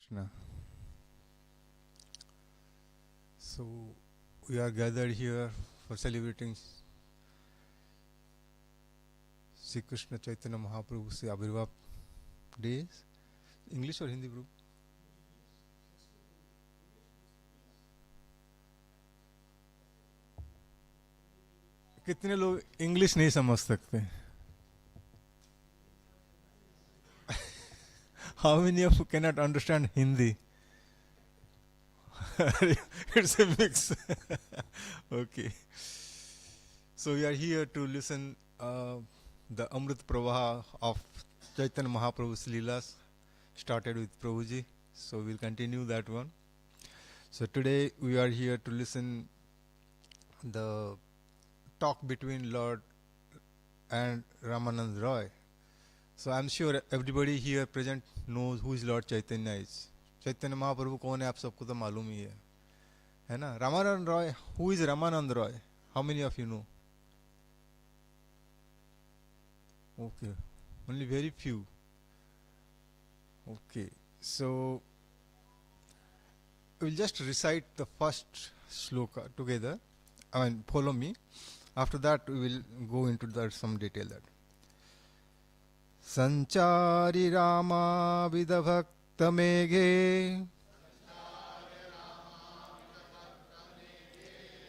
Krishna. So we are gathered here for celebrating Sri Krishna Chaitanya Mahaprabhu's Abhirvav days. English or Hindi, bro? कितने लोग English नहीं समझ सकते? How many of you cannot understand Hindi? It's a mix. Okay. So we are here to listen the Amrit Pravaha of Chaitanya Mahaprabhu's Leelas, started with Prabhuji. So we'll continue that one. So today we are here to listen the talk between Lord and Ramanand Roy. So I'm sure everybody here present knows who is Lord Chaitanya is. Chaitanya Mahaprabhu कौन है आप सबको तो मालूम ही है ना? Ramanand Roy, who is Ramanand Roy? How many of you know? Okay, only very few. Okay, so we'll just recite the first shloka together. I mean, follow me. After that, we will go into some detail. That Sanchari Rama Vidabhakta Meghe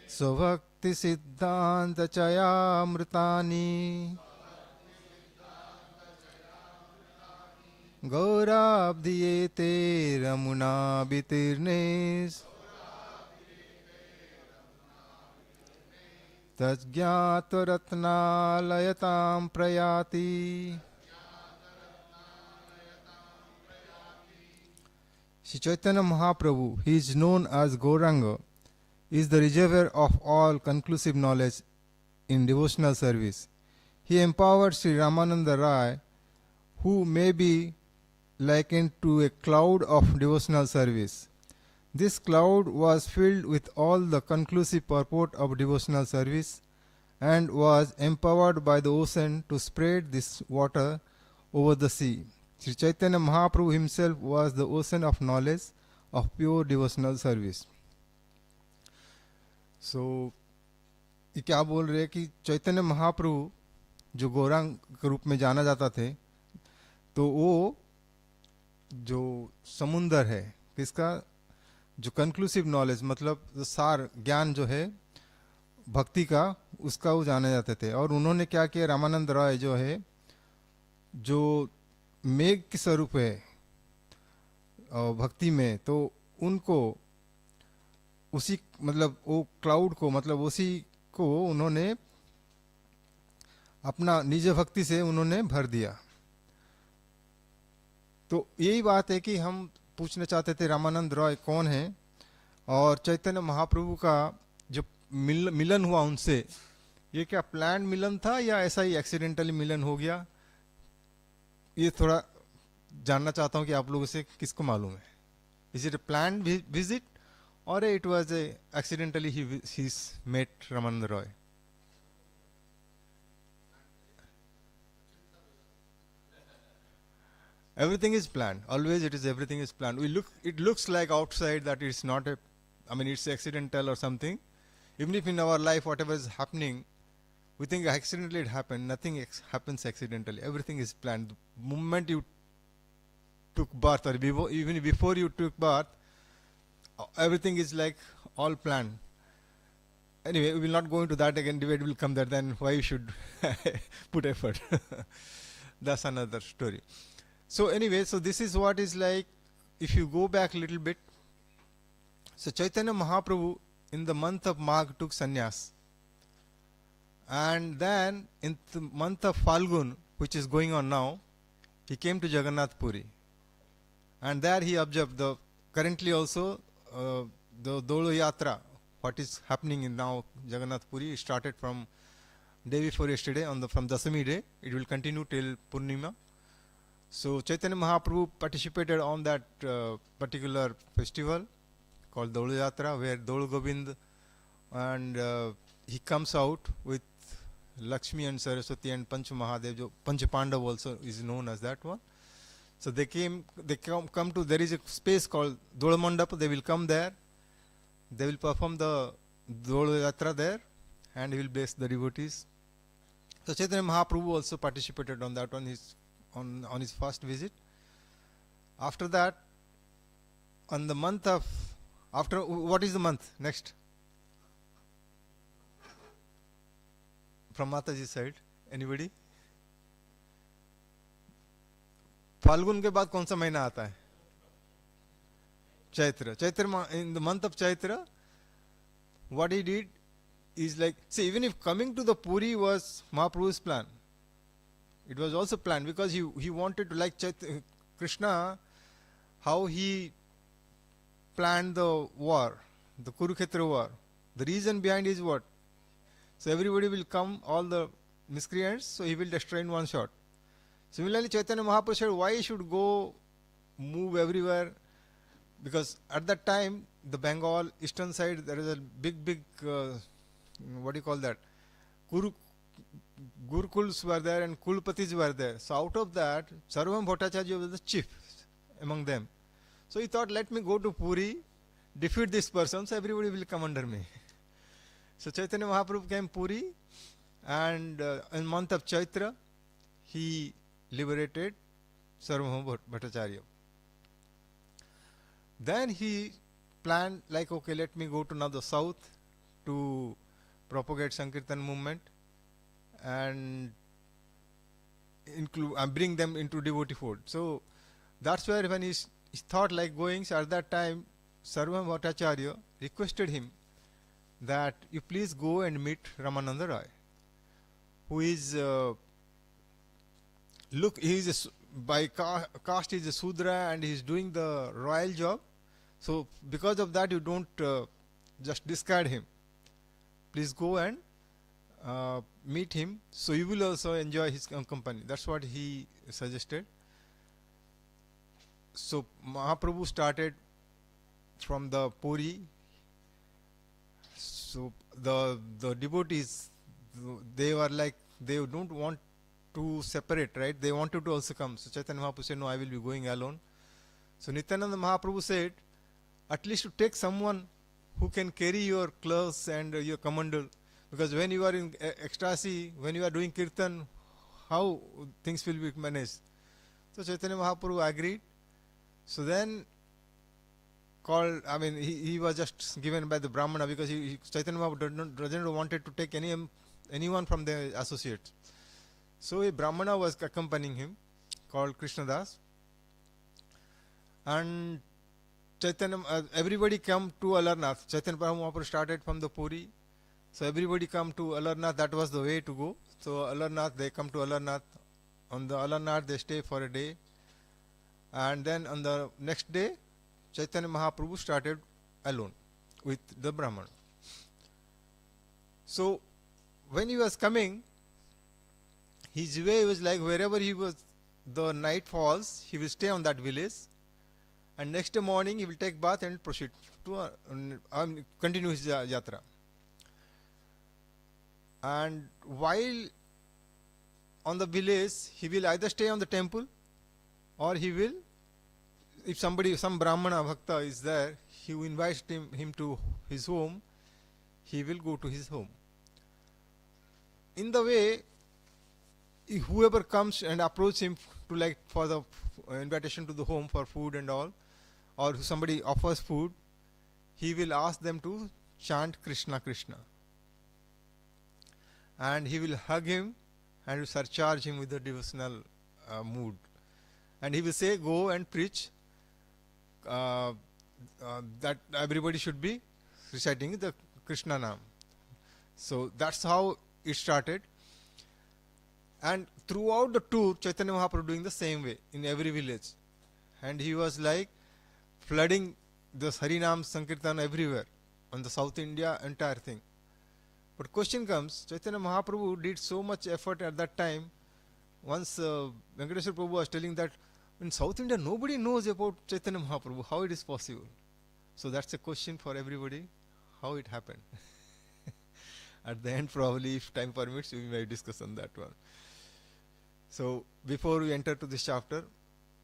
Svabhakti Siddhanta Chayamritani Gaurabdiyete Ramuna Bitirnes Tajjnata Ratnalayatam Prayati. Sri Chaitanya Mahaprabhu, he is known as Gauranga, is the reservoir of all conclusive knowledge in devotional service. He empowered Sri Ramananda Rai, who may be likened to a cloud of devotional service. This cloud was filled with all the conclusive purport of devotional service and was empowered by the ocean to spread this water over the sea. Sri Chaitanya Mahaprabhu himself was the ocean of knowledge of pure devotional service. So, ये क्या बोल रहे हैं कि चैतन्य महाप्रभु जो गौरांग के रूप में जाना जाता थे, तो वो जो समुंदर है किसका, जो कंक्लूसिव नॉलेज मतलब सार ज्ञान जो है भक्ति का, उसका वो जाने जाते थे. और उन्होंने क्या किया, रामानंद राय जो है, जो मेघ के स्वरूप है भक्ति में, तो उनको उसी मतलब वो क्लाउड को मतलब उसी को उन्होंने अपना निज भक्ति से उन्होंने भर दिया. तो यही बात है कि हम पूछना चाहते थे रामानंद रॉय कौन है, और चैतन्य महाप्रभु का जो मिलन हुआ उनसे, ये क्या प्लान मिलन था या ऐसा ही एक्सीडेंटली मिलन हो गया, ये थोड़ा जानना चाहता हूं कि आप लोगों से किसको मालूम है. Is it a plan visit और it was accidentally he met Ramanand Roy? Everything is planned. Always it is everything is planned. It looks like outside that it's not it's accidental or something. Even if in our life whatever is happening, we think accidentally it happened. Nothing happens accidentally. Everything is planned. The moment you took birth or even before you took birth, everything is like all planned. Anyway, we will not go into that again. Debate will come there. Then why you should put effort? That's another story. So anyway, so this is what is like, if you go back a little bit. So Chaitanya Mahaprabhu in the month of Magh took sannyas. And then in the month of Falgun, which is going on now, he came to Jagannātha Puri. And there he observed currently also the Dolo Yatra, what is happening in now Jagannātha Puri, started from day before yesterday, from Dasami day. It will continue till Purnima. So Chaitanya Mahaprabhu participated on that particular festival called Dolo Yatra, where Dolo Govind, and he comes out with Lakshmi and Saraswati and Panch Mahadev, Panch Pandav also is known as that one. So they come to, there is a space called Dola Mandap. They will come there. They will perform the Dola Yatra there, and he will bless the devotees. So Chaitanya Mahaprabhu also participated on that on his first visit. After that, on the month of, after, what is the month next? From Mataji's side, anybody? Phalgun के बाद कौन सा महीना आता है? Chaitra. In the month of Chaitra, what he did is like, see, even if coming to the Puri was Mahaprabhu's plan, it was also planned because he wanted to, like Krishna, how he planned the war, the Kurukshetra war. The reason behind is what? So everybody will come, all the miscreants, so he will destroy in one shot. Similarly, Chaitanya Mahaprabhu said, why he should go move everywhere? Because at that time, the Bengal eastern side, there is a big, what do you call that? Gurukuls were there and Kulpatis were there. So out of that, Sarvam Bhattacharya was the chief among them. So he thought, let me go to Puri, defeat this person, so everybody will come under me. So Chaitanya Mahaprabhu came Puri, and in month of Chaitra, he liberated Sarvam Bhattacharya. Then he planned, like, okay, let me go to now the south to propagate Sankirtan movement and bring them into devotee fold. So that's where when he thought like going, so at that time Sarvam Bhattacharya requested him that you please go and meet Ramananda Roy, who is he is by caste he is a Sudra and he is doing the royal job. So because of that, you don't just discard him. Please go and meet him, so you will also enjoy his company. That's what he suggested. So Mahaprabhu started from the Puri. So the devotees, they were like, they don't want to separate, right? They wanted to also come. So Chaitanya Mahaprabhu said, no, I will be going alone. So Nityananda Mahaprabhu said, at least to take someone who can carry your clothes and your kamandal, because when you are in ecstasy, when you are doing kirtan, how things will be managed. So Chaitanya Mahaprabhu agreed. So then he was just given by the Brahmana, because Chaitanya Mahaprabhu doesn't wanted to take anyone from the associates. So a Brahmana was accompanying him, called Krishna Das, and Chaitanya, everybody come to Alarnath. Chaitanya Mahaprabhu started from the Puri. So everybody come to Alarnath. That was the way to go. So Alarnath, they come to Alarnath. On the Alarnath, they stay for a day. And then on the next day, Chaitanya Mahaprabhu started alone with the Brahman. So when he was coming, his way was like, wherever he was, the night falls, he will stay on that village. And next morning he will take bath and proceed to continue his yatra. And while on the village, he will either stay on the temple, or he will, if some Brahmana Bhakta is there, he will invite him to his home, he will go to his home. In the way, whoever comes and approach him to, like, for the invitation to the home for food and all, or somebody offers food, he will ask them to chant Krishna Krishna. And he will hug him and will surcharge him with the devotional mood. And he will say, go and preach that everybody should be reciting the Krishna Nam. So that's how it started. And throughout the tour, Chaitanya Mahaprabhu doing the same way in every village. And he was like flooding this Harinam Sankirtan everywhere on the South India, entire thing. But question comes, Chaitanya Mahaprabhu did so much effort at that time. Once Venkateswara Prabhu was telling that in South India nobody knows about Chaitanya Mahaprabhu, how it is possible. So that's a question for everybody, how it happened. At the end, probably, if time permits, we may discuss on that one. So before we enter to this chapter,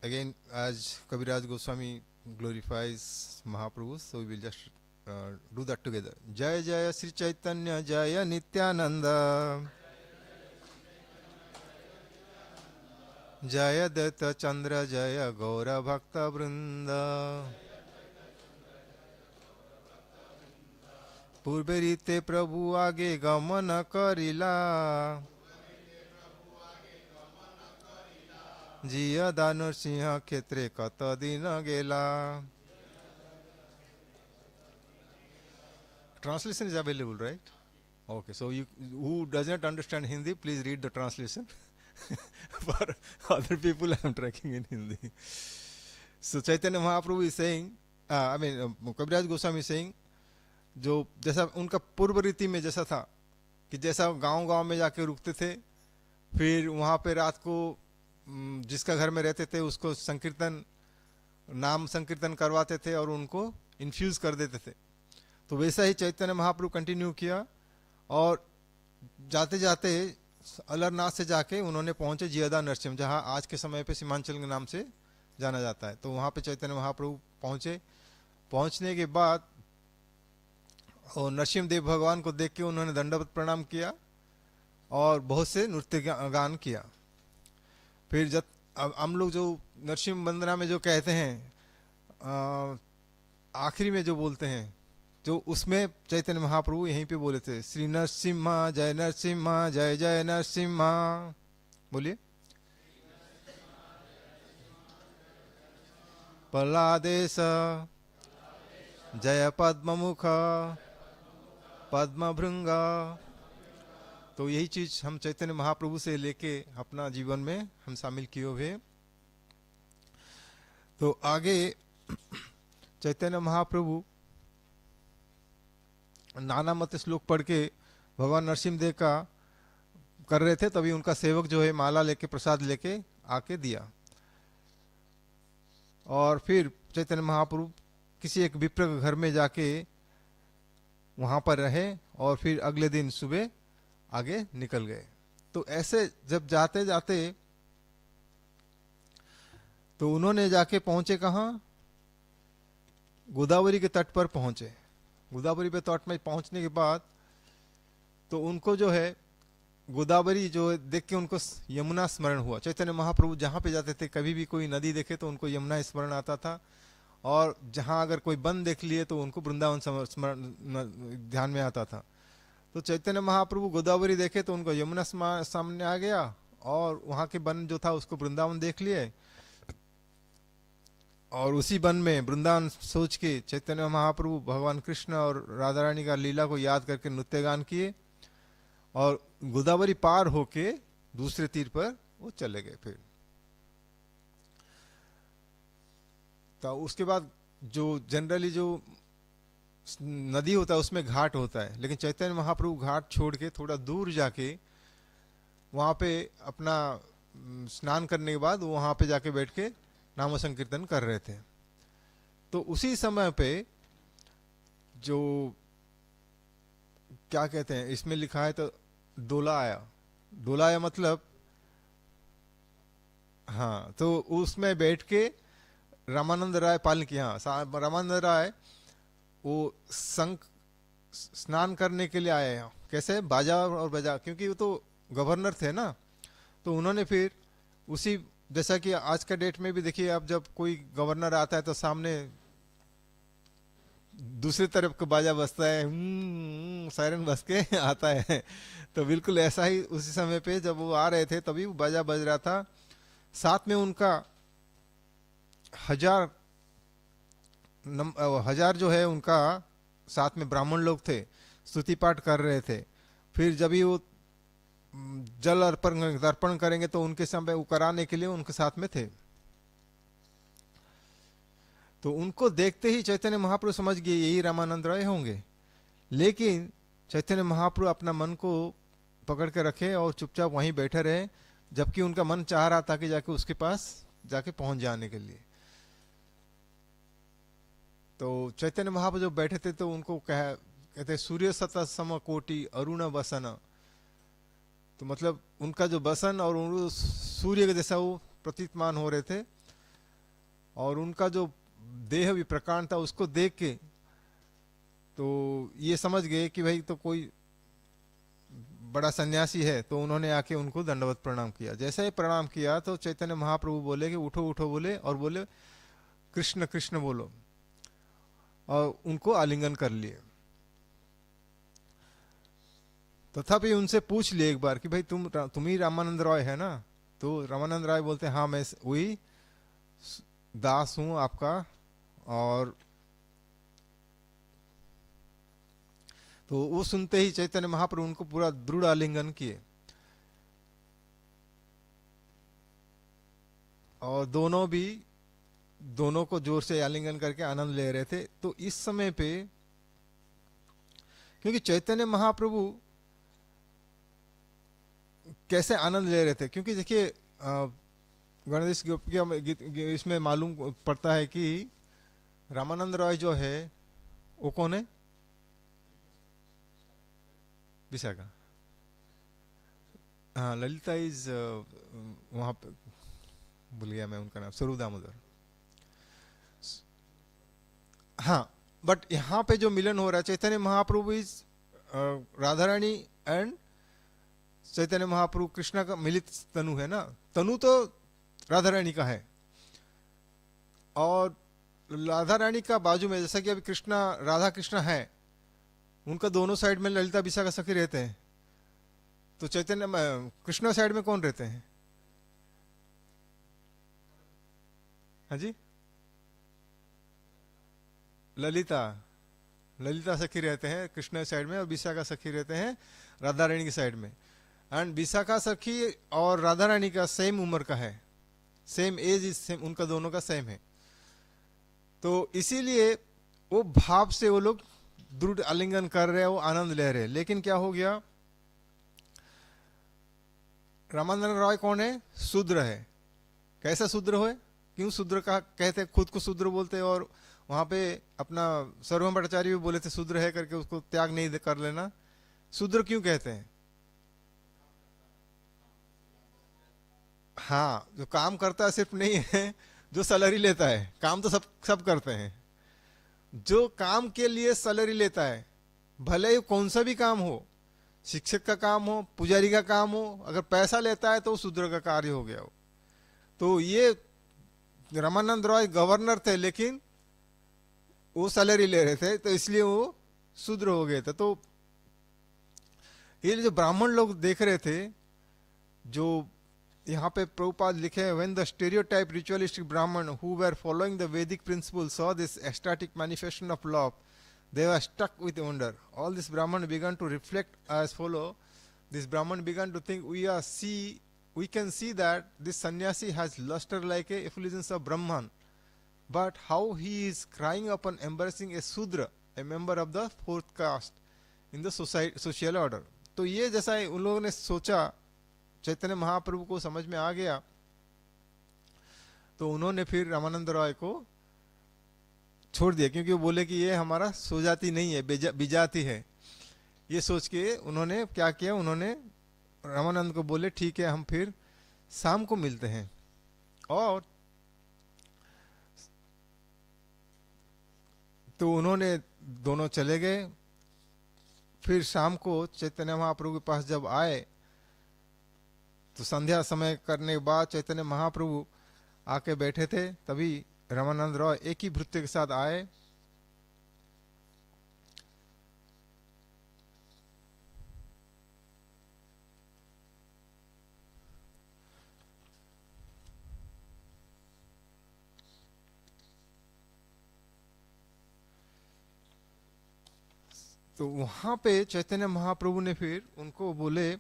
again, as Kaviraj Goswami glorifies Mahaprabhu, so we will just do that together. Jaya Jaya Sri Chaitanya Jaya Nityananda Jaya Datta Chandra Jaya Gaura Bhakta Vrinda Purbe rite Prabhu age gamana karila Jiya Danur Sinha Khetre Kata Dina Gela. Translation is available, right? Okay, so you who does not understand Hindi, please read the translation. For other people, I am tracking in Hindi. So Chaitanya Mahaprabhu is saying, Kaviraj Goswami is saying, जो जैसा उनका पूर्व रीति में जैसा था कि जैसा गांव-गांव में जाके रुकते थे, फिर वहाँ पे रात को जिसका घर में रहते थे उसको संकीर्तन नाम संकीर्तन करवाते थे और उनको इन्फ्यूज कर देते थे। तो वैसा ही चैतन्य महाप्रभु कंटिन्यू किया और जाते जाते अलरनाथ से जाके उन्होंने पहुंचे जियादा नरसिंह, जहाँ आज के समय पे सीमांचल के नाम से जाना जाता है। तो वहाँ पे चैतन्य महाप्रभु पहुंचे। पहुंचने के बाद और नरसिंहदेव भगवान को देख के उन्होंने दंडवत प्रणाम किया और बहुत से नृत्य गान किया। फिर जब हम लोग जो नरसिंह वंदना में जो कहते हैं आखिरी में जो बोलते हैं, जो उसमें चैतन्य महाप्रभु यहीं पे बोले थे, श्री नरसिम्हा जय नरसिम्हा जय जय नरसिम्हा। बोलिए। पलादेश जय पद्ममुख पद्मभृंगा। तो यही चीज हम चैतन्य महाप्रभु से लेके अपना जीवन में हम शामिल किए हुए। तो आगे चैतन्य महाप्रभु नाना मत श्लोक पढ़ के भगवान नरसिंहदेव का कर रहे थे, तभी उनका सेवक जो है माला लेके प्रसाद लेके आके दिया। और फिर चैतन्य महाप्रभु किसी एक विप्र के घर में जाके वहां पर रहे और फिर अगले दिन सुबह आगे निकल गए। तो ऐसे जब जाते जाते तो उन्होंने जाके पहुंचे कहाँ? गोदावरी के तट पर पहुंचे। गोदावरी पे तट में पहुंचने के बाद तो उनको जो है गोदावरी जो देख के उनको यमुना स्मरण हुआ। चैतन्य महाप्रभु जहाँ पे जाते थे कभी भी कोई नदी देखे तो उनको यमुना स्मरण आता था, और जहाँ अगर कोई वन देख लिए तो उनको वृंदावन स्मरण ध्यान में आता था। तो चैतन्य महाप्रभु गोदावरी देखे तो उनको यमुना सामने आ गया और वहाँ के वन जो था उसको वृंदावन देख लिए, और उसी वन में वृंदावन सोच के चैतन्य महाप्रभु भगवान कृष्ण और राधा रानी का लीला को याद करके नृत्य गान किए और गोदावरी पार होके दूसरे तीर पर वो चले गए। फिर तो उसके बाद जो जनरली जो नदी होता है उसमें घाट होता है, लेकिन चैतन्य महाप्रभु घाट छोड़ के थोड़ा दूर जाके वहाँ पे अपना स्नान करने के बाद वहाँ पे जाके बैठ के नाम संकीर्तन कर रहे थे। तो उसी समय पे जो क्या कहते हैं इसमें लिखा है तो डोला आया। डोला आया मतलब हाँ, तो उसमें बैठ के रामानंद राय पालन किया। रामानंद राय वो स्नान करने के लिए आए हैं। कैसे? बाजा और बजा, क्योंकि वो तो गवर्नर थे ना। तो उन्होंने फिर उसी जैसा कि आज का डेट में भी देखिए, अब जब कोई गवर्नर आता है तो सामने दूसरी तरफ का बाजा बजता है, सायरन बज के आता है। तो बिल्कुल ऐसा ही उसी समय पे जब वो आ रहे थे तभी वो बाजा बज रहा था। साथ में उनका हजार जो है उनका साथ में ब्राह्मण लोग थे, स्तुति पाठ कर रहे थे। फिर जब ही वो जल अर्पण करेंगे तो उनके समय वो कराने के लिए उनके साथ में थे। तो उनको देखते ही चैतन्य महाप्रभु समझ गए यही रामानंद राय होंगे। लेकिन चैतन्य महाप्रभु अपना मन को पकड़ के रखे और चुपचाप वहीं बैठे रहे, जबकि उनका मन चाह रहा था कि जाके उसके पास जाके पहुंच जाने के लिए। तो चैतन्य महाप्रभु जब बैठे थे तो उनको कहते सूर्य सत सम कोटि अरुण वसन। तो मतलब उनका जो वसन और सूर्य के जैसा वो प्रतीतमान हो रहे थे। और उनका जो देह विप्रकांड था उसको देख के तो ये समझ गए कि भाई तो कोई बड़ा सन्यासी है, तो उन्होंने आके उनको दंडवत प्रणाम किया। जैसे ही प्रणाम किया तो चैतन्य महाप्रभु बोले कि उठो उठो बोले, और बोले कृष्ण कृष्ण बोलो, और उनको आलिंगन कर लिए। तथापि उनसे पूछ लिए एक बार कि भाई तुम ही रामानंद रॉय है ना? तो रामानंद रॉय बोलते हाँ मैं वही दास हूं आपका। और तो वो सुनते ही चैतन्य महाप्रभु उनको पूरा दृढ़ आलिंगन किए, और दोनों को जोर से आलिंगन करके आनंद ले रहे थे। तो इस समय पे क्योंकि चैतन्य महाप्रभु कैसे आनंद ले रहे थे, क्योंकि देखिए गणेश इसमें मालूम पड़ता है कि रामानंद रॉय जो है वो कौन है? विशाखा। हाँ, ललिता इज वहां पे भूल गया मैं उनका नाम, स्वरूप दामोदर। हाँ, बट यहाँ पे जो मिलन हो रहा है, चैतन्य महाप्रभु इज राधा रानी एंड चैतन्य महाप्रभु कृष्णा का मिलित तनु है ना। तनु तो राधा रानी का है, और राधा रानी का बाजू में जैसा कि अभी कृष्णा राधा कृष्णा है, उनका दोनों साइड में ललिता विशाखा सखी रहते हैं। तो चैतन्य कृष्णा साइड में कौन रहते हैं? हाँ जी, ललिता सखी रहते हैं कृष्ण साइड में, और विशाखा सखी रहते हैं राधा रानी की साइड में। एंड विशाखा सखी और राधा रानी का सेम उम्र का है, सेम एज इज सेम, उनका दोनों का सेम है। तो इसीलिए वो भाव से वो लोग दृढ़ आलिंगन कर रहे हैं, वो आनंद ले रहे हैं। लेकिन क्या हो गया, रामानंद रॉय कौन है? शूद्र है। कैसा शूद्र हो? क्यों शूद्र का कहते, खुद को शूद्र बोलते, और वहां पे अपना सर्वम भट्टाचार्य भी बोले थे शूद्र है करके, उसको त्याग नहीं कर लेना। शूद्र क्यों कहते हैं? हाँ, जो काम करता है सिर्फ नहीं है जो सैलरी लेता है, काम तो सब करते हैं। जो काम के लिए सैलरी लेता है, भले ही कौन सा भी काम हो, शिक्षक का काम हो, पुजारी का काम हो, अगर पैसा लेता है तो वो शूद्र का कार्य हो गया हो। तो ये रामानंद रॉय गवर्नर थे, लेकिन वो सैलरी ले रहे थे, तो इसलिए वो शूद्र हो गए थे। तो ये जो ब्राह्मण लोग देख रहे थे, जो यहाँ पे प्रभुपाद लिखे हैं, when the stereotype ritualistic Brahman who were following the Vedic principles saw this ecstatic manifestation of love, they were struck with wonder. All this Brahman began to reflect as follow. This Brahman began to think, we can see that this sannyasi has luster like a effulgence of Brahman, but how he is crying upon embracing a Sudra, a member of the fourth caste in the social order. तो ये जैसा उन लोगों ने सोचा, चैतन्य महाप्रभु को समझ में आ गया, तो उन्होंने फिर रामानंद रॉय को छोड़ दिया, क्योंकि वो बोले कि ये हमारा स्वजाति नहीं है, विजाति है। ये सोच के उन्होंने क्या किया, उन्होंने रामानंद को बोले ठीक है हम फिर शाम को मिलते हैं। और तो उन्होंने दोनों चले गए। फिर शाम को चैतन्य महाप्रभु के पास जब आए, तो संध्या समय करने के बाद चैतन्य महाप्रभु आके बैठे थे, तभी रामानंद रॉय एक ही भृत्य के साथ आए। तो वहां पे चैतन्य महाप्रभु ने फिर उनको बोले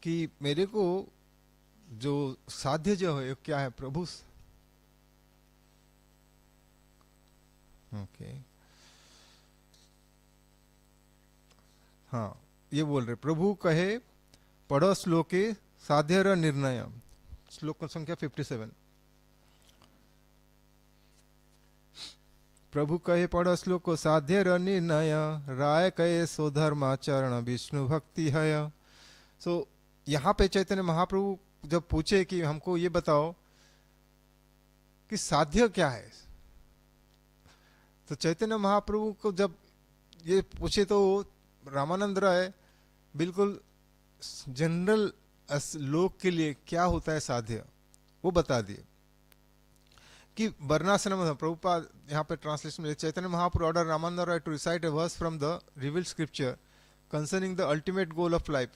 कि मेरे को जो साध्य जो है क्या है प्रभु। ओके, हाँ, ये बोल रहे प्रभु कहे पढ़ो श्लोके साध्य र निर्णय, श्लोक संख्या 57। प्रभु कहे पढ़ो श्लोक साध्य र निर्णय, राय कहे सो धर्माचरण विष्णु भक्ति है। सो यहाँ पे चैतन्य महाप्रभु जब पूछे कि हमको ये बताओ कि साध्य क्या है, तो चैतन्य महाप्रभु को जब ये पूछे तो रामानंद राय बिल्कुल जनरल लोग के लिए क्या होता है साध्य वो बता दिए कि वर्णाश्रम में प्रभुपाद यहाँ पे ट्रांसलेशन में Chaitanya Mahaprabhu order Ramanand Rai to recite a verse from the revealed scripture concerning the ultimate goal of life.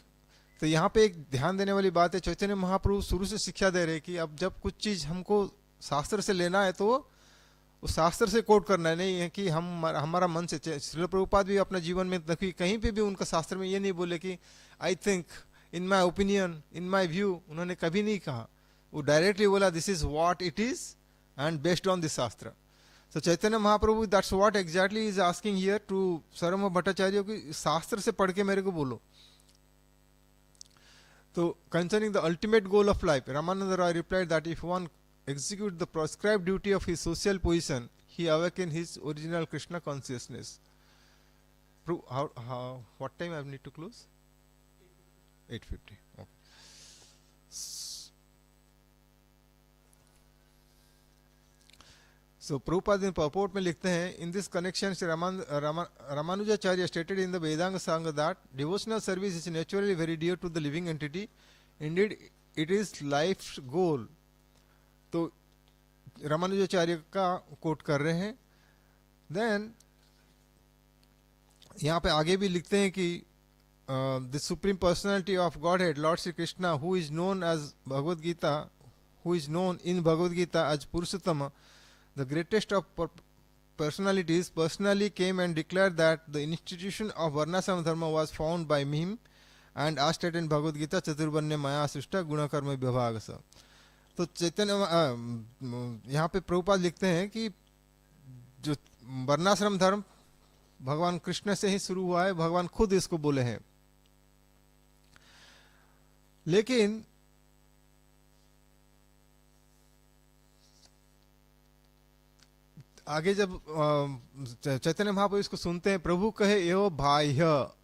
तो यहाँ पे एक ध्यान देने वाली बात है, चैतन्य महाप्रभु शुरू से शिक्षा दे रहे कि अब जब कुछ चीज हमको शास्त्र से लेना है तो उस शास्त्र से कोट करना नहीं है कि हम हमारा मन से। श्रील प्रभुपाद भी अपने जीवन में कहीं पे भी उनका शास्त्र में ये नहीं बोले कि I think, in my opinion, in my view, उन्होंने कभी नहीं कहा। वो डायरेक्टली बोला this is what it is and based on this शास्त्र। So Chaitanya Mahaprabhu, that's what exactly is asking here to Sarvabhauma Bhattacharya कि शास्त्र से पढ़ के मेरे को बोलो। तो concerning the ultimate goal of life, Ramananda Roy replied that if one execute the prescribed duty of his social position, he awaken his original Krishna consciousness. What time I need to close? 8:50. Okay. So Prabhupada in purport में लिखते हैं, in this connection Shri Ramanujacharya stated in the Vedanga Sangha that devotional service is naturally very dear to the living entity. Indeed, it is life's goal. तो रामानुजाचार्य का coat कर रहे हैं। Then यहाँ पे आगे भी लिखते हैं कि the supreme personality of Godhead, Lord Shri Krishna, who is known as Bhagavad Gita, who is known in Bhagavad Gita as Purushottama, the greatest of personalities, personally came and declared that the institution of Varnashrama Dharma was found by him and asked it in Bhagavad Gita, Chaturvarnya Maya Srishta Gunakarma Vibhagasa. तो चैतन्य यहाँ पे प्रभुपाद लिखते हैं कि जो वर्णाश्रम धर्म भगवान कृष्ण से ही शुरू हुआ है, भगवान खुद इसको बोले हैं। लेकिन आगे जब चैतन्य महाप्रभु इसको सुनते हैं, प्रभु कहे यो बाह्य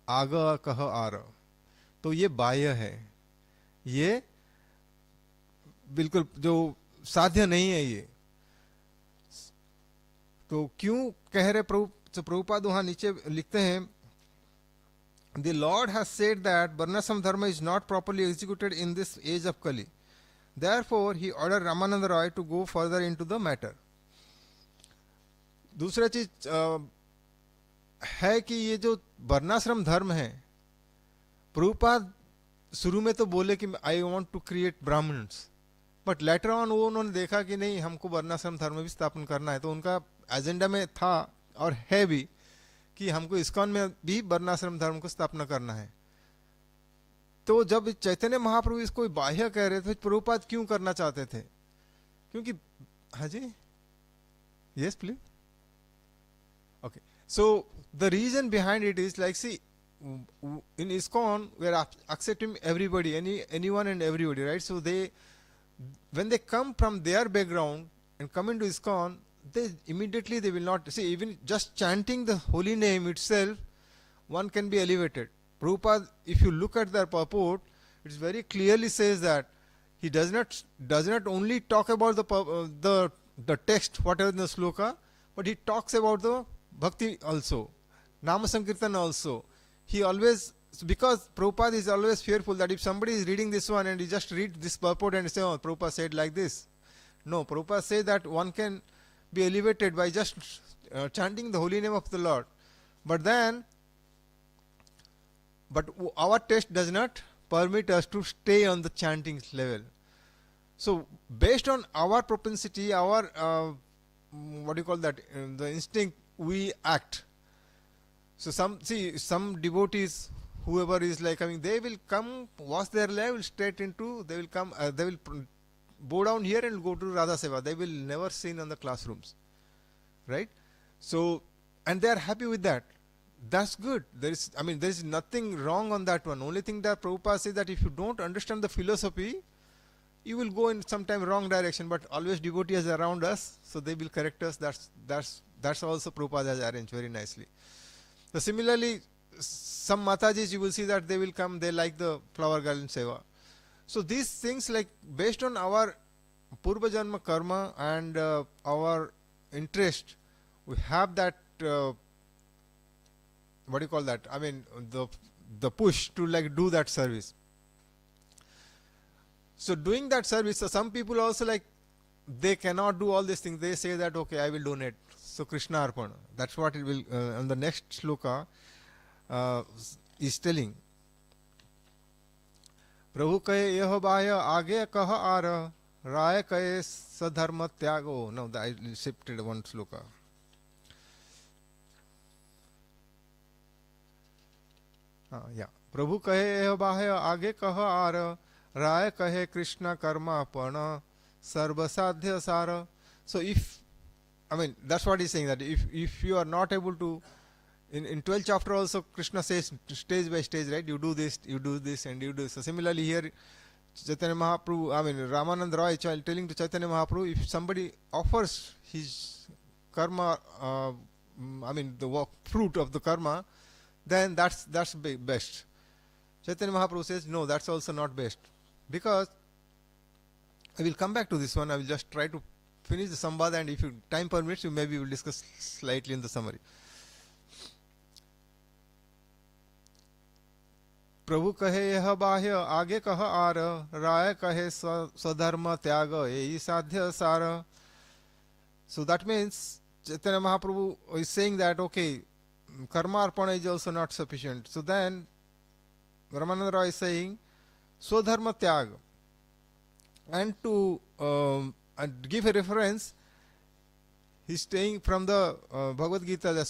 आग कह आर, तो ये बाह्य है, ये बिल्कुल जो साध्य नहीं है ये। तो क्यों कह रहे प्रभुपाद वहां नीचे लिखते हैं, the lord has said that varnashrama dharma is not properly executed in this age of Kali, therefore he order Ramanand Roy to go further into the matter. दूसरा चीज है कि ये जो वर्णाश्रम धर्म है, प्रभुपाद शुरू में तो बोले कि I want to create Brahmans, but later on वो उन्होंने देखा कि नहीं, हमको वर्णाश्रम धर्म भी स्थापन करना है। तो उनका एजेंडा में था और है भी कि हमको इस्कॉन में भी वर्णाश्रम धर्म को स्थापना करना है। तो जब चैतन्य महाप्रभु इसको बाह्य कह रहे थे, प्रभुपाद क्यों करना चाहते थे? क्योंकि हाँ जी, yes please. Okay, so the reason behind it is like, see, in ISKCON we are accepting everybody, anyone and everybody, right? So they, when they come from their background and come into ISKCON, they immediately they will not see, even just chanting the holy name itself, one can be elevated. Prabhupada, if you look at their purport, it very clearly says that he does not only talk about the text, whatever in the sloka, but he talks about the bhakti also, nama sankirtan also. He always, because Prabhupada is always fearful that if somebody is reading this one and he just read this purport and say, oh, Prabhupada said like this. No, Prabhupada say that one can be elevated by just chanting the holy name of the Lord. But our taste does not permit us to stay on the chanting level. So based on our propensity, our what do you call that, the instinct, we act. So some devotees, whoever is like coming, they will come, wash their level straight into, they will come, they will bow down here and go to Radha Seva. They will never seen on the classrooms, right? So, and they are happy with that. That's good. There is nothing wrong on that one. Only thing that Prabhupada says that if you don't understand the philosophy, you will go in sometime wrong direction. But always devotees around us, so they will correct us. That's also Prabhupada has arranged very nicely. So similarly, some Matajis you will see that they will come, they like the flower garland seva. So these things, like based on our Purva Janma karma and our interest, we have that, what do you call that? I mean, the push to like do that service. So doing that service, so some people also like, they cannot do all these things. They say that, okay, I will donate. So Krishna Arpana. That's what it will, on the next shloka is telling. Prabhu kahe yeh bhaya aage kah aara, Raya kahe sadharma tyago. No, I shifted one shloka. Yeah. Prabhu kahe yeh bhaya aage kah aara, Raya kahe Krishna karma apana, sarva sadhya sara. So if, I mean, that's what he's saying, that if you are not able to, in 12th chapter also Krishna says stage by stage, right? You do this, and you do this. So similarly here, Chaitanya Mahaprabhu, I mean Ramananda Roy telling to Chaitanya Mahaprabhu, if somebody offers his karma, I mean the fruit of the karma, then that's best. Chaitanya Mahaprabhu says, no, that's also not best. Because, I will come back to this one, I will just try to finish the Samvada, and if time permits, maybe we will discuss slightly in the summary. Prabhu kahe yah bahya aage kah aara, Raya kahe sadharma tyaga, yehi sadhya sara. So that means Chaitanya Mahaprabhu is saying that, okay, karma arpana is also not sufficient. So then Ramananda Roy is saying swadharma tyaga. And to give a reference, he's saying from the Bhagavad Gita, the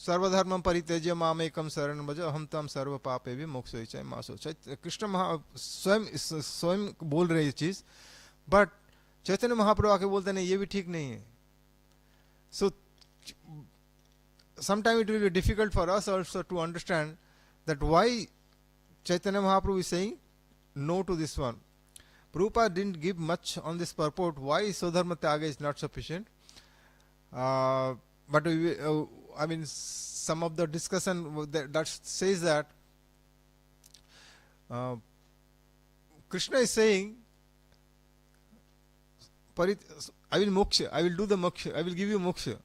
Sarvadharmam paritejya mamekam saranam bhaja aham tam sarva papevi mokshoichai maso. Krishna स्वयं बोल रहे ये चीज, but Chaitanya Mahaprabhu आके बोलते नहीं, ये भी ठीक नहीं है. So sometimes it will be difficult for us also to understand that why Chaitanya Mahaprabhu is saying no to this one. Prabhupada didn't give much on this purport why Swadharma Tyaga is not sufficient. But I mean, some of the discussion that says that Krishna is saying, I will moksha, I will do the moksha, I will give you moksha.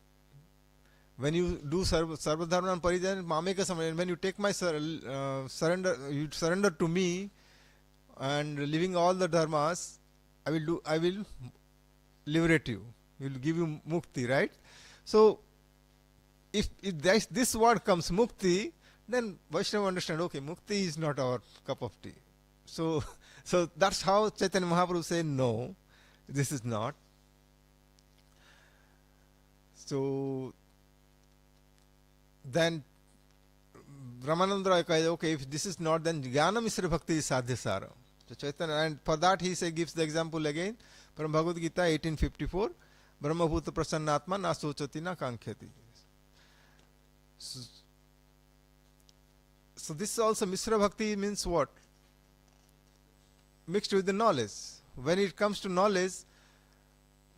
When you do sarvadharma and parijan, mameka samaya, when you take my surrender, you surrender to me, and living all the dharmas, I will liberate you. I will give you mukti, right? So, if this word comes mukti, then Vaishnava understand, okay, mukti is not our cup of tea. So that's how Chaitanya Mahaprabhu said, no, this is not. So then Ramananda Roy says, okay, if this is not, then Jnana Mishra Bhakti is Sadhya Sara. So Chaitanya, and for that he gives the example again from Bhagavad Gita 1854, Brahma Bhuta Prasannatma na sochati na kankhyati. So this is also Mishra Bhakti means what? Mixed with the knowledge. When it comes to knowledge,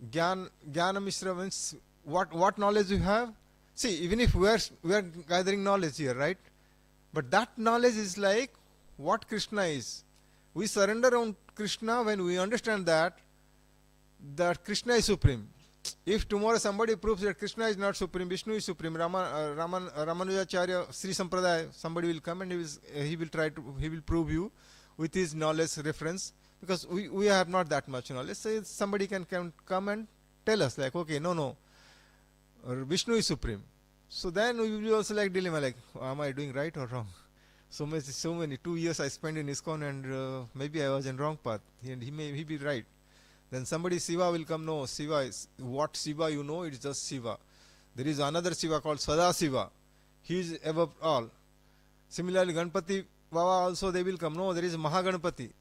Jnana Mishra means what knowledge you have. See, even if we are gathering knowledge here, right? But that knowledge is like what Krishna is. We surrender on Krishna when we understand that Krishna is supreme. If tomorrow somebody proves that Krishna is not supreme, Vishnu is supreme, Ramanujacharya, Sri Sampradaya, somebody will come and he will prove you with his knowledge reference, because we have not that much knowledge. So somebody can come and tell us like, okay, no, Vishnu is supreme. So then we will also like dilemma, like, am I doing right or wrong? So many 2 years I spent in ISKCON, and maybe I was in wrong path, and he be right. Then somebody Shiva will come, no, Shiva is what Shiva you know, it's just Shiva. There is another Shiva called Sada Shiva. He is above all. Similarly, Ganpati Baba also they will come, no, there is Mahaganpati.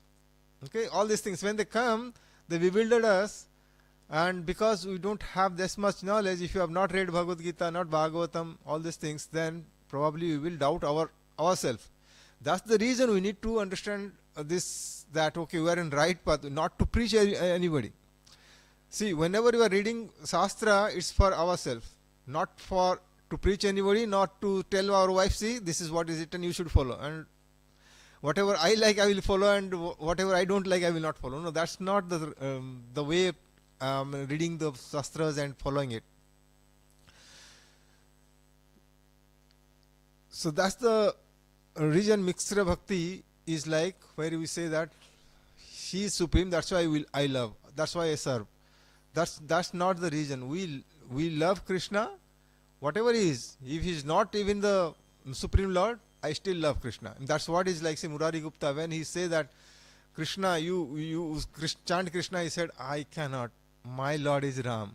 Okay, all these things, when they come, they bewildered us, and because we don't have this much knowledge, if you have not read Bhagavad Gita, not Bhagavatam, all these things, then probably we will doubt ourselves. That's the reason we need to understand this, that okay, we are in right path, not to preach anybody. See, whenever you are reading Shastra, it's for ourselves, not to preach anybody, not to tell our wife, see, this is what is written, you should follow. And whatever I like I will follow, and whatever I don't like I will not follow. No, that's not the way reading the shastras and following it. So that's the reason Mixra Bhakti is like, where we say that she is supreme, that's why I love, that's why I serve. That's not the reason. We love Krishna, whatever he is. If he is not even the Supreme Lord, I still love Krishna. And that's what is like, say, Murari Gupta, when he say that Krishna, you chant Krishna, he said, I cannot. My Lord is Ram.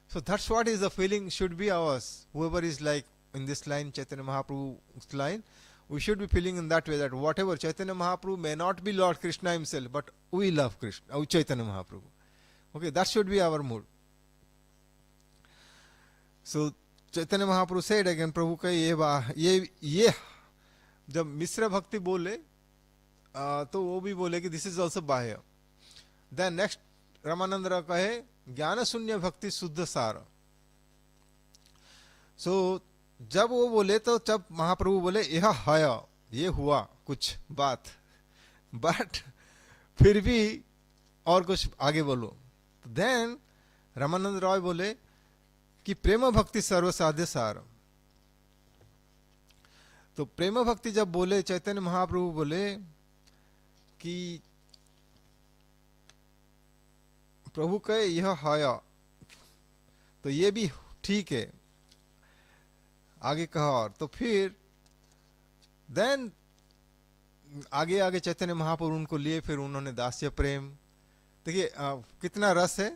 So that's what is the feeling should be ours. Whoever is like in this line, Chaitanya Mahaprabhu's line, we should be feeling in that way, that whatever Chaitanya Mahaprabhu may not be Lord Krishna himself, but we love Krishna, Chaitanya Mahaprabhu. Okay, that should be our mood. So Chaitanya Mahaprabhu said again, Prabhu ka ye जब मिश्र भक्ति बोले तो वो भी बोले कि this is also बाह्य. Then next Ramanand Rao कहे ज्ञान शून्य भक्ति शुद्ध सार. सो जब वो बोले तो जब महाप्रभु बोले यह है, ये हुआ कुछ बात, बट फिर भी और कुछ आगे बोलो. देन रामानंद राय बोले कि प्रेम भक्ति सर्वसाध्य सार. तो प्रेम भक्ति जब बोले चैतन्य महाप्रभु बोले कि प्रभु कहे यह है, तो ये भी ठीक है, आगे कहा. और तो फिर देन आगे आगे चैतन्य महाप्रभु उनको लिए, फिर उन्होंने दास्य प्रेम. देखिए कितना रस है,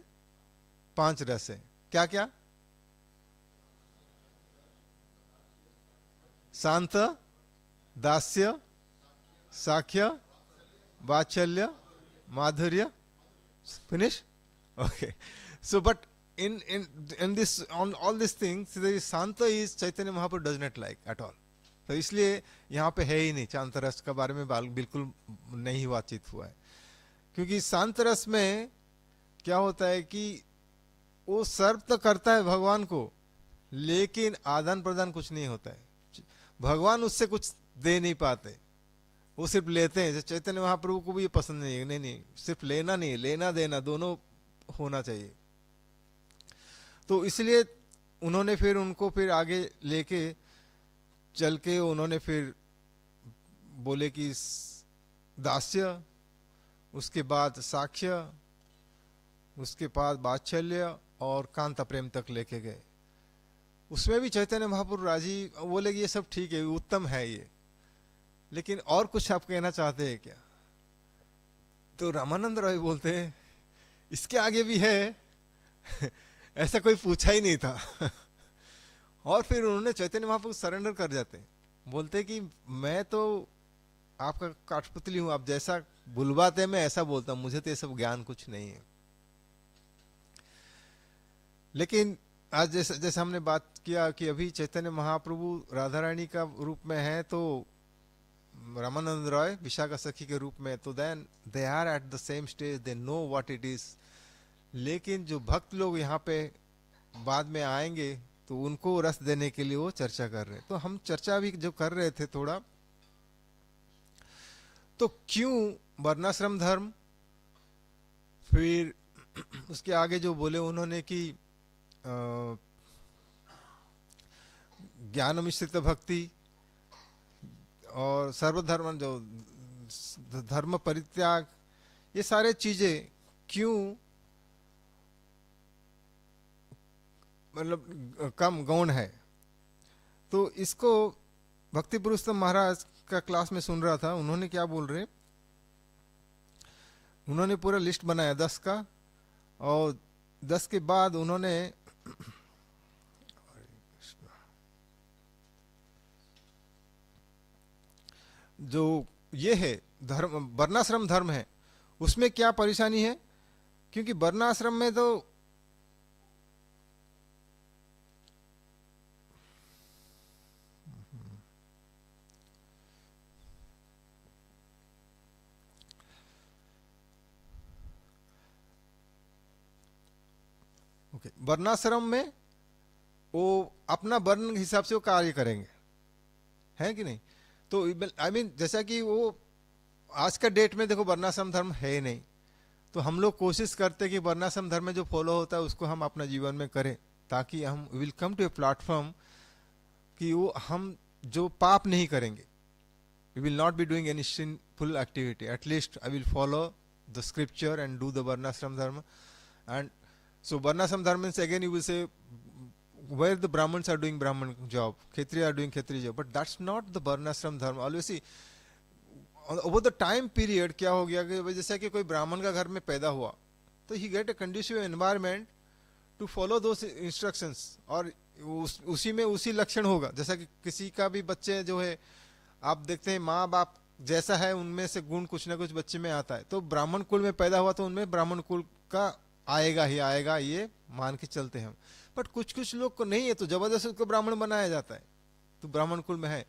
5 रस है. क्या क्या? शांत, दास्य, साख्य, वात्सल्य, माधुर्य. Finish? Okay. So, but in this, on all these things, the Santa is Chaitanya Mahaprabhu does not like at all. तो इसलिए यहाँ पे है ही नहीं, शांत रस के बारे में बिल्कुल नहीं बातचीत हुआ है. क्योंकि शांत रस में क्या होता है कि वो सर्व तो करता है भगवान को, लेकिन आदान प्रदान कुछ नहीं होता है. भगवान उससे कुछ दे नहीं पाते, वो सिर्फ लेते हैं. चैतन्य महाप्रभु को भी ये पसंद नहीं है. नहीं, सिर्फ लेना नहीं, लेना देना दोनों होना चाहिए. तो इसलिए उन्होंने फिर उनको फिर आगे लेके चल के उन्होंने फिर बोले कि दास्य, उसके बाद साक्ष्य, उसके बाद वात्सल्य और कांता प्रेम तक लेके गए. उसमें भी चैतन्य महाप्रभु राजी, बोले कि ये सब ठीक है, उत्तम है ये, लेकिन और कुछ आप कहना चाहते हैं क्या? तो रामानंद राय बोलते हैं इसके आगे भी है. ऐसा कोई पूछा ही नहीं था. और फिर उन्होंने चैतन्य महाप्रभु सरेंडर कर जाते, बोलते कि मैं तो आपका काठपुतली हूं, आप जैसा बुलवाते मैं ऐसा बोलता हूं, मुझे तो ये सब ज्ञान कुछ नहीं है. लेकिन आज जैसे हमने बात किया कि अभी चैतन्य महाप्रभु राधा रानी का रूप में है, तो रामानंद रॉय विशाखा सखी के रूप में, तो then they are at the same stage, they know what it is. लेकिन जो भक्त लोग यहाँ पे बाद में आएंगे तो उनको रस देने के लिए वो चर्चा कर रहे हैं. तो हम चर्चा भी जो कर रहे थे थोड़ा, तो क्यों वर्णाश्रम धर्म, फिर उसके आगे जो बोले उन्होंने कि ज्ञान मिश्रित भक्ति और सर्वधर्म, जो धर्म परित्याग, ये सारे चीजें क्यों मतलब कम गौण है. तो इसको भक्ति पुरुषोत्तम महाराज का क्लास में सुन रहा था, उन्होंने क्या बोल रहे, उन्होंने पूरा लिस्ट बनाया 10 का, और 10 के बाद उन्होंने जो ये है धर्म, वर्णाश्रम धर्म है, उसमें क्या परेशानी है. क्योंकि वर्णाश्रम में तो वर्णाश्रम में वो अपना वर्ण हिसाब से वो कार्य करेंगे, है कि नहीं. तो आई मीन जैसा कि वो आज का डेट में देखो वर्णाश्रम धर्म है नहीं, तो हम लोग कोशिश करते हैं कि वर्णाश्रम धर्म में जो फॉलो होता है उसको हम अपना जीवन में करें, ताकि हम will come to a platform कि वो हम जो पाप नहीं करेंगे. We will not be doing any sinful activity. At least I will follow the scripture and do the Varnashram Dharma. And so Varnashram Dharma means, again you will say, where the Brahmins are doing Brahman job, Kshatriya are doing Kshatriya job. But that's not the Varnashram Dharma. Always see, over the time period क्या हो गया कि जैसे कि कोई ब्राह्मण का घर में पैदा हुआ, तो he get a conducive environment to follow those instructions, और उसी में उसी लक्षण होगा. जैसा कि किसी का भी बच्चे जो है, आप देखते हैं माँ बाप जैसा है उनमें से गुण कुछ ना कुछ बच्चे में आता है. तो ब्राह्मण कुल में पैदा हुआ तो उनमें ब्राह्मण कुल का आएगा ही आएगा, ये मान के चलते हैं हम. बट कुछ कुछ लोग को नहीं है, तो जबरदस्ती उसको ब्राह्मण बनाया जाता है, तो ब्राह्मण कुल में है.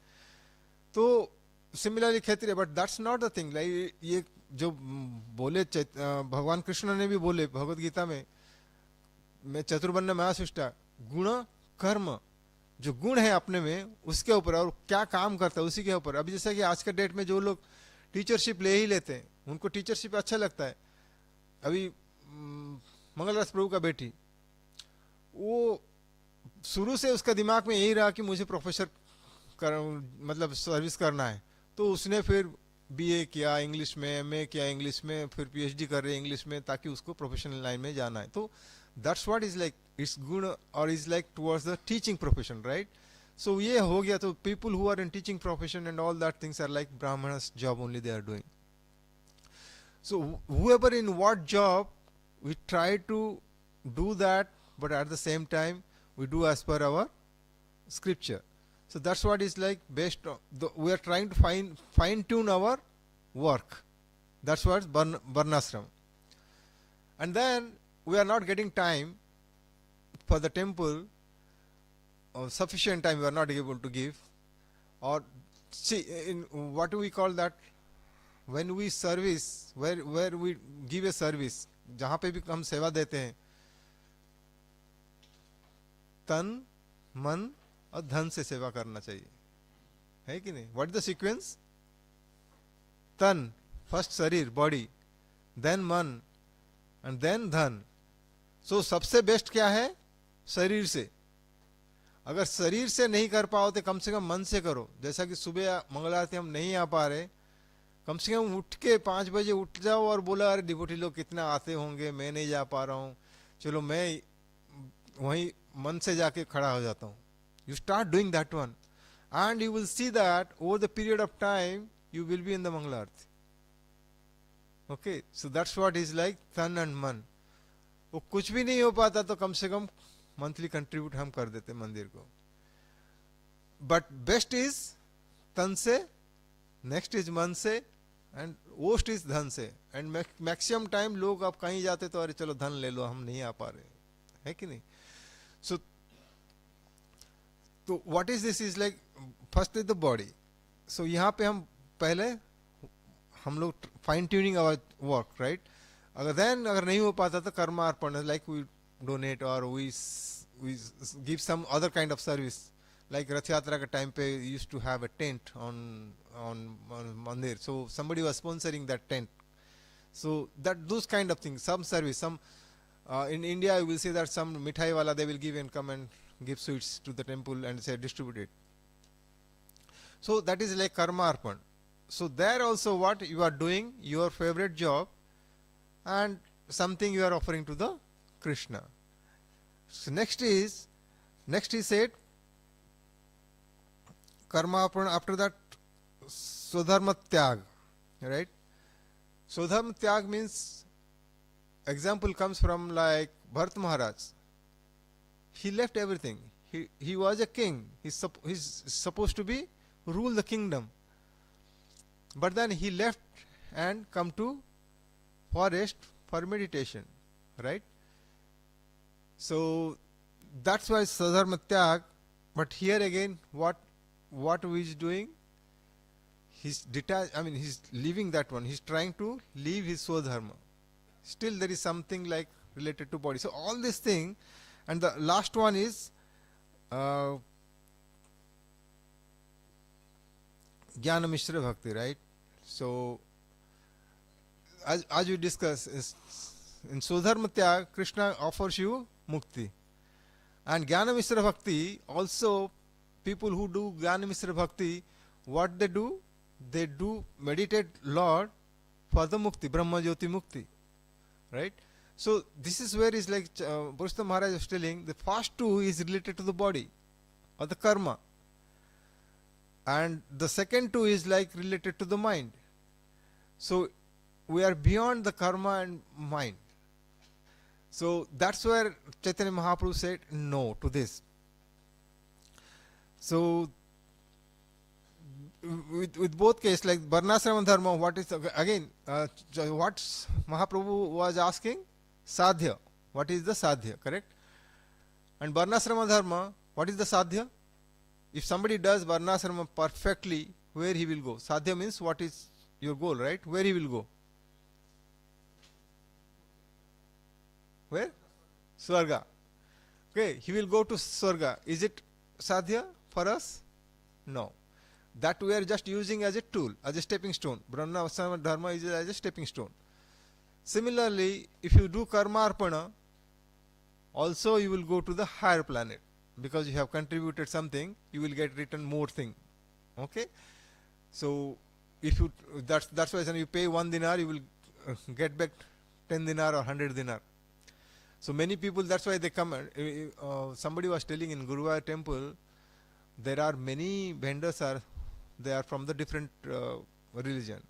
तो similarly Kshatriya, but that's not the thing. Like ये जो बोले भगवान कृष्ण ने भी बोले भगवद गीता में, मैं चतुर्वर्ण महासृष्टा, गुण कर्म, जो गुण है अपने में उसके ऊपर, और क्या काम करता है उसी के ऊपर. अभी जैसा कि आज के डेट में जो लोग टीचरशिप ले ही लेते हैं, उनको टीचरशिप अच्छा लगता है. अभी मंगलदास प्रभु का बेटी, वो शुरू से उसका दिमाग में यही रहा कि मुझे प्रोफेसर मतलब सर्विस करना है. तो उसने फिर बीए किया इंग्लिश में, एमए किया इंग्लिश में, फिर पीएचडी कर रहे इंग्लिश में, ताकि उसको प्रोफेशनल लाइन में जाना है. तो that's what is like, it's good or is like towards the teaching profession, right? So ये हो गया. तो people who are in teaching profession and all that things are like brahmanas job only they are doing. So whoever in what job, we try to do that, but at the same time we do as per our scripture. So that's what is like based on we are trying to fine tune our work. That's what varnashram. And then we are not getting time for the temple, or sufficient time we are not able to give. Or see, in what do we call that, when we service, where we give a service, जहाँ पे भी हम सेवा देते हैं, तन मन और धन से सेवा करना चाहिए, है कि नहीं? What is the sequence? तन, first शरीर body, then मन, and then धन. So सबसे बेस्ट क्या है? शरीर से. अगर शरीर से नहीं कर पाओ तो कम से कम मन से करो. जैसा कि सुबह मंगल आरती हम नहीं आ पा रहे, कम से कम उठ के 5 बजे उठ जाओ और बोला, अरे डिवोटी लोग कितना आते होंगे, मैं नहीं जा पा रहा हूँ, चलो मैं वहीं मन से जाके खड़ा हो जाता हूँ. You start doing that one, and you will see that over the period of time you will be in the Mangala Arati. Okay, so that's what is like tan and man. वो कुछ भी नहीं हो पाता तो कम से कम monthly contribute हम कर देते मंदिर को. बट बेस्ट इज तन से, नेक्स्ट इज मन से, एंड वोस्ट इज धन से. एंड मैक्सिमम टाइम लोग अब कहीं जाते तो अरे चलो धन ले लो, हम नहीं आ पा रहे, है कि नहीं? सो तो what is this is like, first is the body. So यहाँ पे हम पहले हम लोग fine tuning our work, right? अगर नहीं हो पाता तो कर्मार्पण, लाइक वी डोनेट और we give some other kind of service. Like Rath Yatra के टाइम पे use to have a tent on mandir, so somebody was sponsoring that tent. So that those kind of things, some service, some in India you will see that some mithai wala they will give and come and give sweets to the temple and say distribute it. So that is like karma arpan. So there also what you are doing, your favorite job, and something you are offering to the Krishna. So next is said karma arpan. After that swadharma tyag, right? Swadharma tyag means, example comes from like Bharat Maharaj. He left everything. He was a king. He's supposed to be rule the kingdom. But then he left and come to forest for meditation, right? So that's why Swadharma tyag. But here again, what he is doing? He's detached. I mean, he's leaving that one. He's trying to leave his Swadharma. Still, there is something like related to body. So all this thing, and the last one is Jnana Mishra Bhakti, right? So as we discussed, in Sudharma Tyag, Krishna offers you mukti. And Jnana Mishra Bhakti, also people who do Jnana Mishra Bhakti, what they do? They do meditate Lord for the mukti, Brahma Jyoti Mukti. Right? So this is where is like Purushottam Maharaj was telling, the first two is related to the body or the karma. And the second two is like related to the mind. So we are beyond the karma and mind. So that's where Chaitanya Mahaprabhu said no to this. So with both cases, like Varnashrama Dharma, what is again what Mahaprabhu was asking? Sadhya. What is the sadhya? Correct? And Varnashrama Dharma, what is the sadhya? If somebody does Varnashrama perfectly, where he will go? Sadhya means what is your goal, right? Where he will go? Where? Swarga. Okay, he will go to Swarga. Is it sadhya for us? No. That we are just using as a tool, as a stepping stone. Varnashrama Dharma is as a stepping stone. Similarly, if you do karma arpana, also you will go to the higher planet, because you have contributed something, you will get return more thing. Okay, so if you that's why when you pay 1 dinar, you will get back 10 dinar or 100 dinar. So many people, that's why they come. Somebody was telling in Guruvayur temple, there are many vendors they are from the different religion.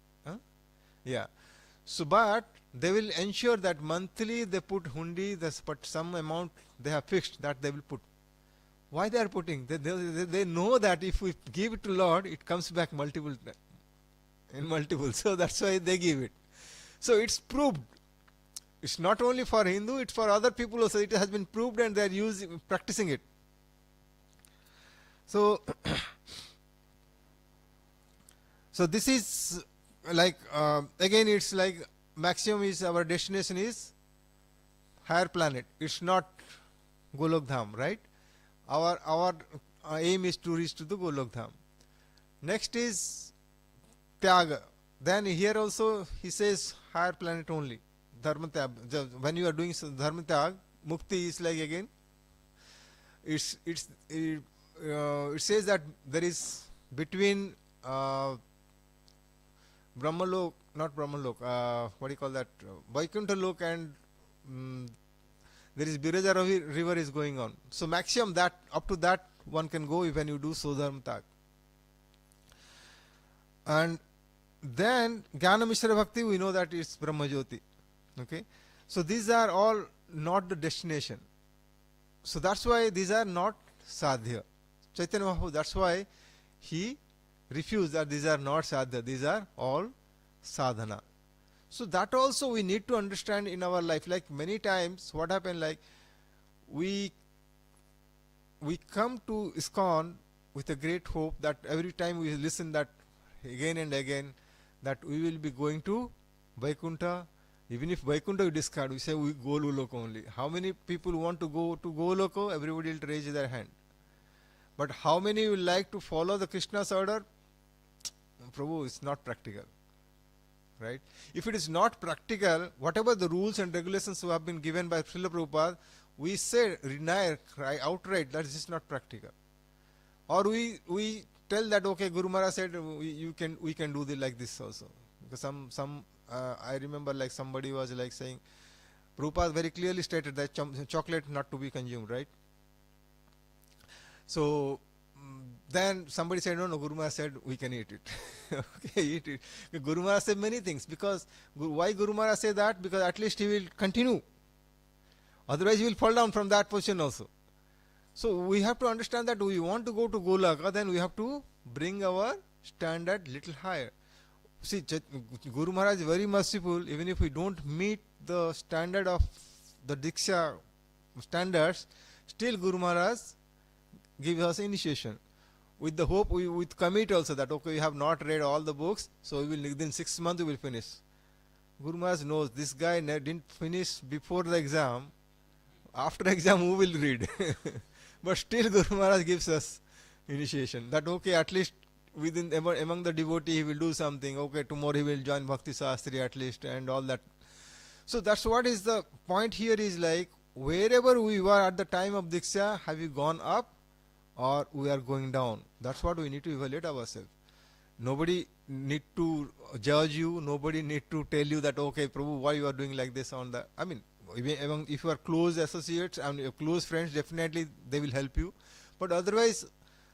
Yeah. So but they will ensure that monthly they put hundi, but some amount they have fixed that they will put. Why they are putting? They know that if we give it to Lord, it comes back multiple. So that's why they give it. So it's proved. It's not only for Hindu, it's for other people also. It has been proved and they are practicing it. So, so this is like again, it's like maximum is our destination is higher planet. It's not Golok Dham, right? Our aim is to reach to the Golok Dham. Next is Tyaga. Then here also he says higher planet only. Dharma Tyag. When you are doing Dharma Tyag, Mukti is like again. It says that there is between Brahmalok, not Brahmalok, what do you call that? Vaikuntha Lok and there is Biraja river is going on. So maximum that up to that one can go when you do Sudharma Tyag. And then Jnana Mishra Bhakti, we know that it's Brahma Jyoti. Okay, so these are all not the destination. So that's why these are not sadhya. Chaitanya Mahaprabhu, that's why he refused that these are not sadhya, these are all sadhana. So that also we need to understand in our life. Like many times what happened, like we come to ISKCON with a great hope that every time we listen that again and again that we will be going to Vaikuntha. Even if Vaikuntha we discard, we say we go Golok only. How many people want to go to Goloko? Everybody will raise their hand. But how many will like to follow the Krishna's order? Prabhu, it's not practical. Right? If it is not practical, whatever the rules and regulations who have been given by Srila Prabhupada, we say, cry outright that this is not practical. Or we tell that, okay, Guru Maharaj said we can do like this also. Because some I remember like somebody was like saying, Prabhupada very clearly stated that chocolate not to be consumed, right? So then somebody said, no, Guru Maharaj said we can eat it. Okay, eat it. Guru Maharaj said many things. Because why Guru Maharaj said that? Because at least he will continue. Otherwise he will fall down from that position also. So we have to understand that we want to go to Golaka, then we have to bring our standard little higher. See, Guru Maharaj is very merciful. Even if we don't meet the standard of the Diksha standards, still Guru Maharaj gives us initiation. With the hope, with commit also that, okay, we have not read all the books, so we will within 6 months we will finish. Guru Maharaj knows this guy didn't finish before the exam. After exam, who will read? But still Guru Maharaj gives us initiation. That, okay, at least among the devotee he will do something. Okay, tomorrow he will join Bhakti Shastri at least and all that. So that's what is the point here is like, wherever we were at the time of Diksha, have you gone up or we are going down? That's what we need to evaluate ourselves. Nobody need to judge you. Nobody need to tell you that, okay, Prabhu, why you are doing like this on that. I mean, if you are close associates and your close friends, definitely they will help you. But otherwise,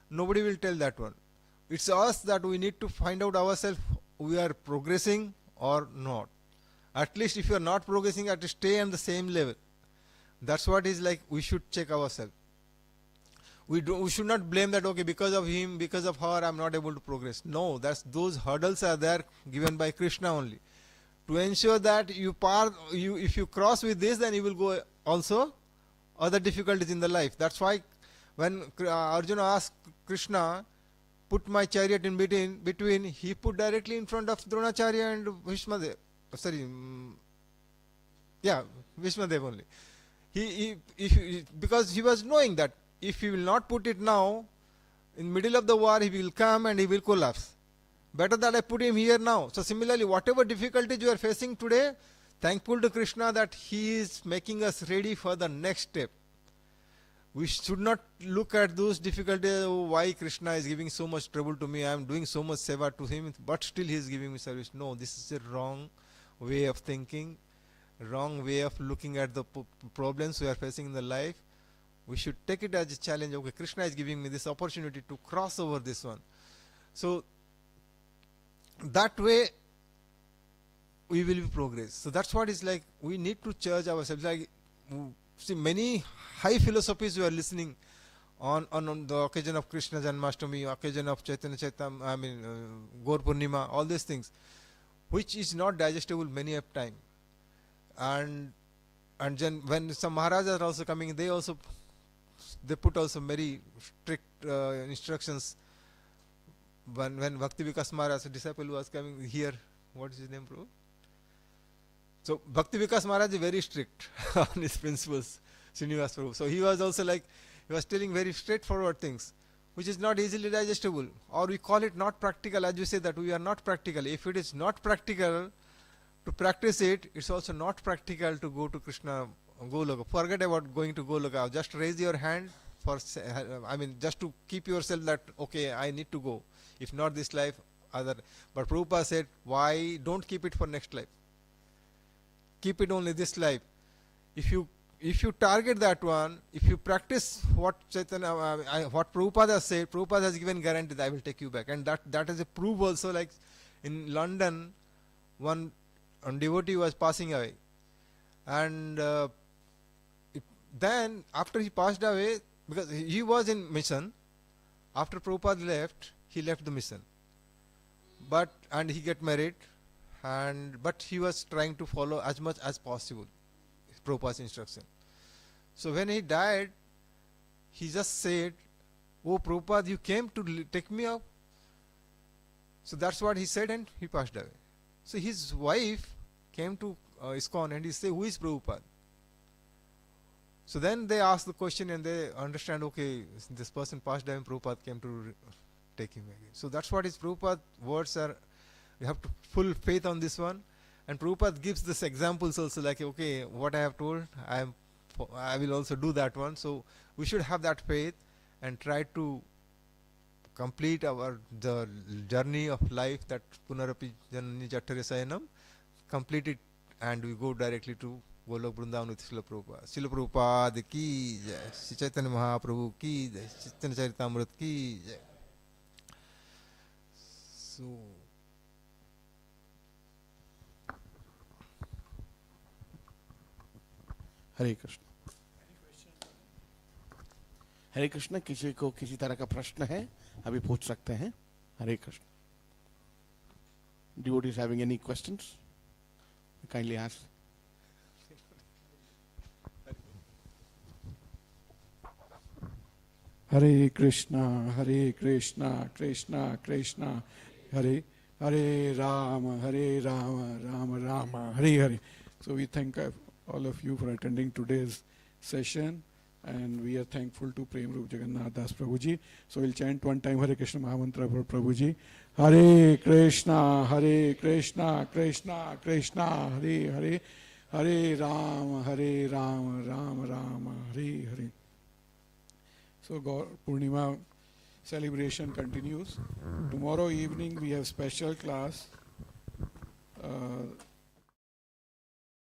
nobody will tell that one. It's us that we need to find out ourselves, we are progressing or not. At least if you are not progressing, at least stay on the same level. That's what is like, we should check ourselves. We should not blame that, okay, because of him, because of her, I am not able to progress. No, those hurdles are there given by Krishna only. To ensure that if you cross with this, then you will go also other difficulties in the life. That's why when Arjuna asked Krishna, put my chariot in between, he put directly in front of Dronacharya and Bhishmadev. Bhishmadev only. Because he was knowing that if he will not put it now, in middle of the war he will come and he will collapse. Better that I put him here now. So similarly, whatever difficulties you are facing today, thankful to Krishna that he is making us ready for the next step. We should not look at those difficulties, why Krishna is giving so much trouble to me, I am doing so much seva to him, but still he is giving me service. No, this is a wrong way of thinking, wrong way of looking at the problems we are facing in the life. We should take it as a challenge. Okay, Krishna is giving me this opportunity to cross over this one. So that way we will be progress. So that's what is like, we need to charge ourselves. Like, see, many high philosophies we are listening on the occasion of Krishna Janmashtami, occasion of Chaitanya Gaur Purnima, all these things, which is not digestible many a time. And then when some Maharajas are also coming, they put also very strict instructions. When Bhakti Vikas Maharaj, a disciple was coming here, what is his name, bro? So Bhakti Vikas Maharaj is very strict on his principles, Srinivas Prabhu. So he was also like, he was telling very straightforward things, which is not easily digestible. Or we call it not practical, as you say that we are not practical. If it is not practical to practice it, it's also not practical to go to Krishna Goloka. Forget about going to Goloka. Just raise your hand just to keep yourself that, okay, I need to go. If not this life, other. But Prabhupada said, why don't keep it for next life? Keep it only this life. If you target that one, if you practice what what Prabhupada has said, Prabhupada has given guarantee that I will take you back. And that is a proof also. Like in London, one devotee was passing away. And then after he passed away, because he was in mission, after Prabhupada left, he left the mission. And he got married, but he was trying to follow as much as possible Prabhupada's instruction. So when he died, he just said, "Oh Prabhupada, you came to take me up." So that's what he said, and he passed away. So his wife came to ISKCON and he said, "Who is Prabhupada?" So then they ask the question and they understand, okay, this person passed away and Prabhupada came to take him again. So that's what his Prabhupada words are. We have to full faith on this one. And Prabhupada gives this examples also, like, okay, what I have told, I will also do that one. So we should have that faith and try to complete the journey of life, that Punarapi Janani Jattare Sayanam, complete it, and we go directly to Golok Vrindavan with Srila Prabhupada. Srila Prabhupada ki jai, Sri Chaitanya Mahaprabhu ki jai, Chaitanya Charitamrita ki jai. So हरे कृष्ण. हरे कृष्ण. किसी को किसी तरह का प्रश्न है अभी पूछ सकते हैं. हरे Krishna. Devotees having any questions? Kindly ask. Hare Krishna, Hare Krishna, Krishna Krishna, Hare Hare Rama, Hare Rama, Rama Rama, Hare Hare. So we thank all of you for attending today's session. and we are thankful to Prema Rup Jagannath Das Prabhuji. So we'll chant one time Hare Krishna Mahamantra for Prabhuji. Hare Krishna, Krishna Krishna, Hare Hare, Hare Rama, Rama Rama, Hare Hare. So Gaur Purnima celebration continues. Tomorrow evening we have special class.